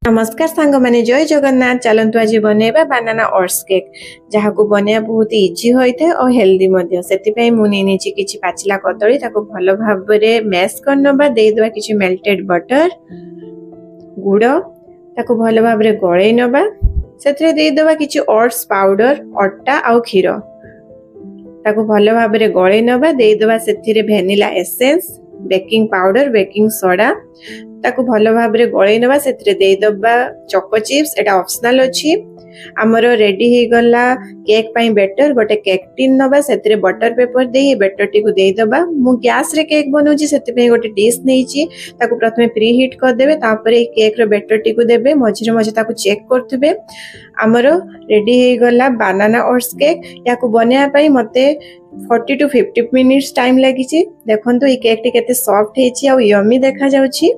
नमस्कार सांग माने जय जगन्नाथ। चलतु आज बनैबा बनाना ओट्स केक जहाँ को बनया बहुत इजी होइथे और हेल्दी मध्य। सेति पई मु नै निची किछि पाचिला कदली ताको भलो भाबरे मैश करनबा देइ दबा किछि मेल्टेड बटर गुड़ ताको भलो भाबरे गळै नबा सेतरे देइ दबा किछि ओट्स पाउडर अट्टा आ क्षीर ताको भलो भाबरे गळै नबा देइ दबा सेथिरे vanilla essence baking powder baking soda ताको भलो भाबरे गळै नबा सेतरे देइ दबा चोको चिप्स एटा ऑप्शनल अछि। हमरो रेडी हे गला केक पई बैटर गोटे केक टिन नबा सेतरे बटर पेपर देइ बैटर टी को देइ दबा। मु गैस रे केक बनौछि सेते पई गोटे डिश नैछि ताको प्रथमे प्री हीट कर देबे तापरे केक रो बैटर टी को देबे मझिरे मझे ताको चेक करथबे। हमरो रेडी हे गला बनाना ओट्स केक याको बनया पई मते 40 to 50 मिनिट्स टाइम लागिछि। देखंतु ई केक टी केते सॉफ्ट हेछि आ यम्मी देखा जाउछि।